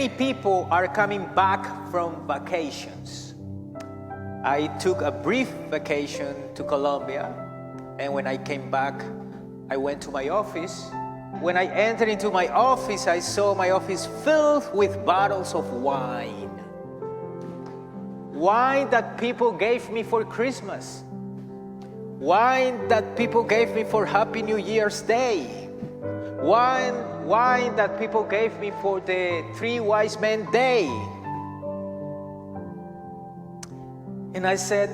Many people are coming back from vacations. I took a brief vacation to Colombia, and when I came back, I went to my office. When I entered into my office, I saw my office filled with bottles of wine. Wine that people gave me for Christmas. Wine that people gave me for Happy New Year's Day. Wine that people gave me for the Three Wise Men Day. And I said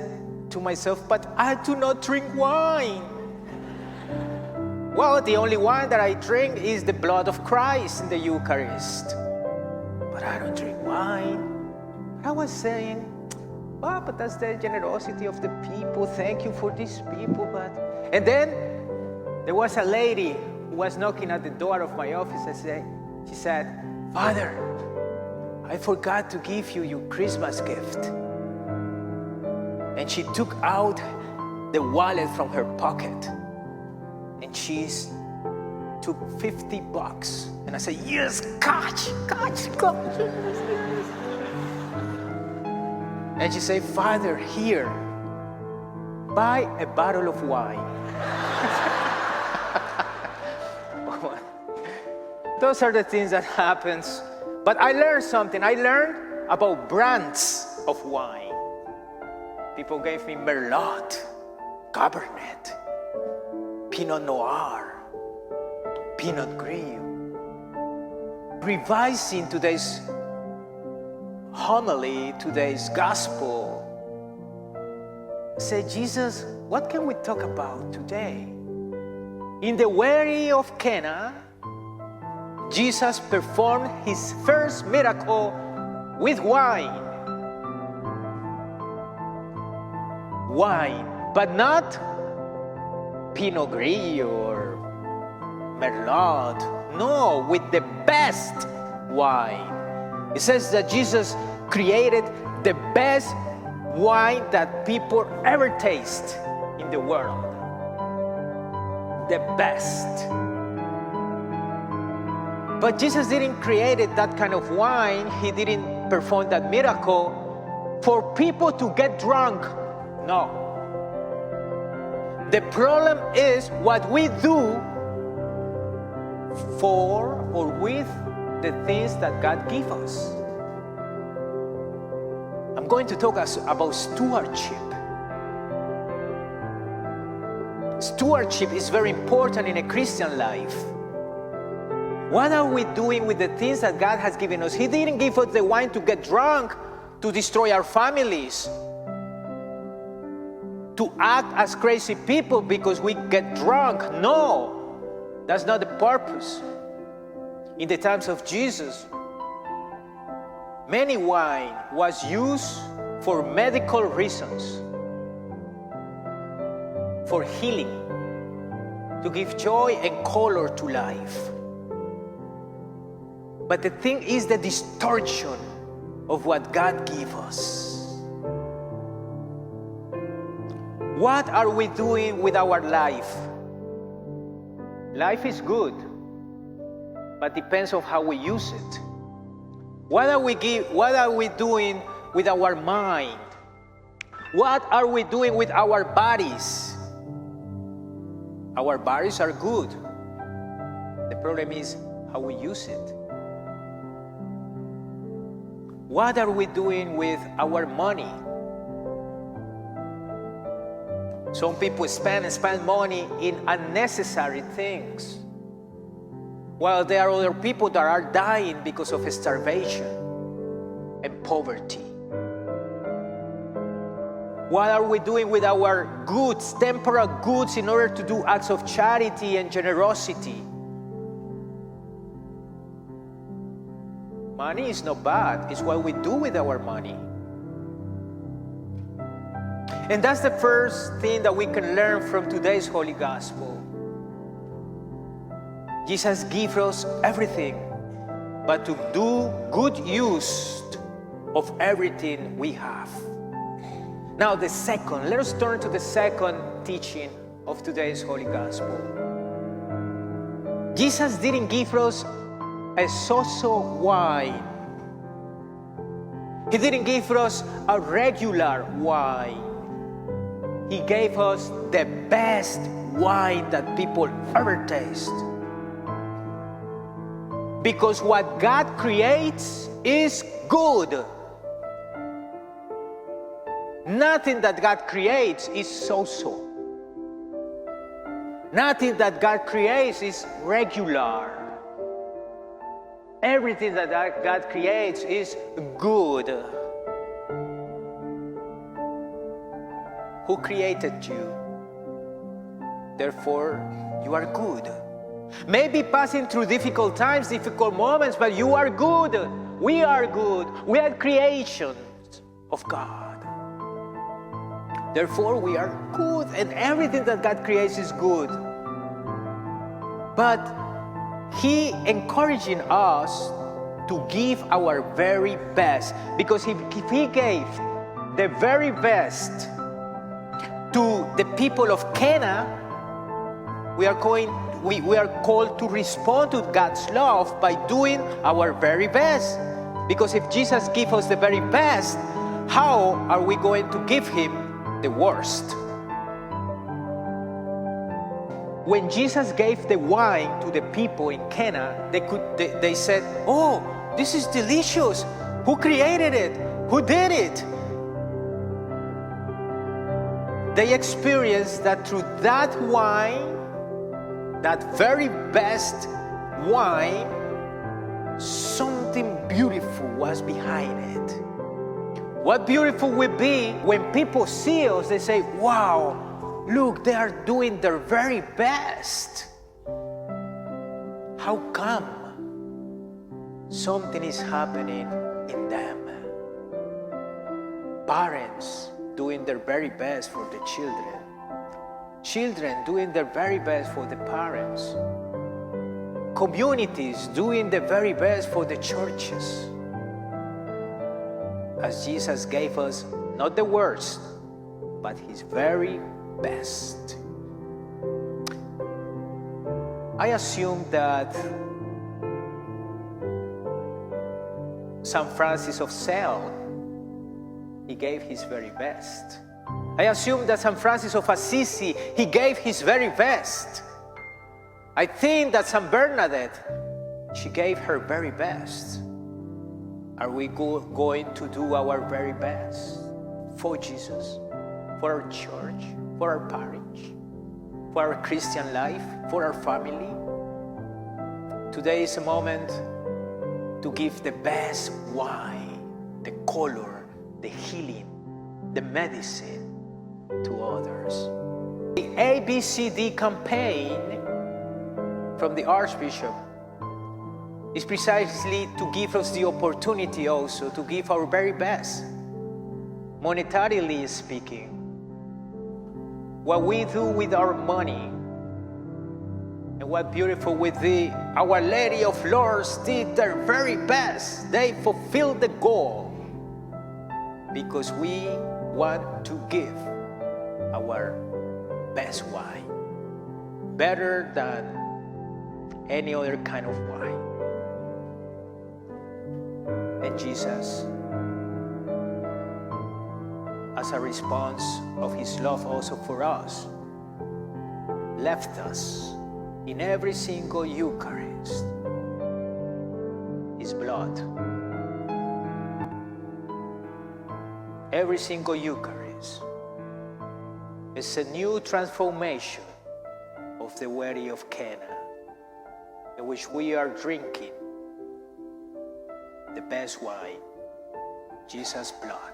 to myself, but I do not drink wine. Well, the only wine that I drink is the blood of Christ in the Eucharist. But I don't drink wine. I was saying, well, but that's the generosity of the people. Thank you for these people. And then there was a lady who was knocking at the door of my office. She said, Father, I forgot to give you your Christmas gift. And she took out the wallet from her pocket. And she took $50. And I said, yes, catch. And she said, Father, here, buy a bottle of wine. Those are the things that happens. But I learned something. I learned about brands of wine. People gave me Merlot, Cabernet, Pinot Noir, Pinot Gris. Revising today's homily, today's gospel, say, Jesus, what can we talk about today? In the wedding of Cana, Jesus performed his first miracle with wine. Wine, but not Pinot Gris or Merlot. No, with the best wine. It says that Jesus created the best wine that people ever taste in the world. The best. But Jesus didn't create that kind of wine. He didn't perform that miracle for people to get drunk. No. The problem is what we do for or with the things that God gives us. I'm going to talk about stewardship. Stewardship is very important in a Christian life. What are we doing with the things that God has given us? He didn't give us the wine to get drunk, to destroy our families, to act as crazy people because we get drunk. No, that's not the purpose. In the times of Jesus, many wine was used for medical reasons, for healing, to give joy and color to life. But the thing is the distortion of what God gives us. What are we doing with our life? Life is good, but depends on how we use it. What are we doing with our mind? What are we doing with our bodies? Our bodies are good. The problem is how we use it. What are we doing with our money? Some people spend money in unnecessary things, while there are other people that are dying because of starvation and poverty. What are we doing with our goods, temporal goods, in order to do acts of charity and generosity? Money is not bad. It's what we do with our money. And that's the first thing that we can learn from today's Holy Gospel. Jesus gives us everything, but to do good use of everything we have. Now let us turn to the second teaching of today's Holy Gospel. Jesus didn't give us a so-so wine He didn't give us a regular wine. He gave us the best wine that people ever taste. Because what God creates is good. Nothing that God creates is so-so. Nothing that God creates is regular. Everything that God creates is good. Who created you? Therefore, you are good. Maybe passing through difficult times, difficult moments, but you are good. We are good. We are creations of God. Therefore, we are good, and everything that God creates is good. But He encouraging us to give our very best, because if He gave the very best to the people of Cana, we are called to respond to God's love by doing our very best. Because if Jesus gives us the very best, how are we going to give Him the worst? When Jesus gave the wine to the people in Cana, they said, "Oh, this is delicious. Who created it? Who did it?" They experienced that through that wine, that very best wine, something beautiful was behind it. What beautiful will be when people see us, they say, "Wow, look, they are doing their very best. How come? Something is happening in them." Parents doing their very best for the children. Children doing their very best for the parents. Communities doing the very best for the churches. As Jesus gave us not the worst, but His very best. I assume that St. Francis of Sales, he gave his very best. I assume that St. Francis of Assisi, he gave his very best. I think that St. Bernadette, she gave her very best. Are we going to do our very best for Jesus, for our church, for our parish, for our Christian life, for our family? Today is a moment to give the best wine, the color, the healing, the medicine to others. The ABCD campaign from the Archbishop is precisely to give us the opportunity also to give our very best, monetarily speaking. What we do with our money, and what beautiful with Our Lady of Lourdes did their very best. They fulfilled the goal because we want to give our best wine, better than any other kind of wine. And Jesus, as a response of His love also for us, left us in every single Eucharist His blood. Every single Eucharist is a new transformation of the wedding of Cana, in which we are drinking the best wine, Jesus' blood.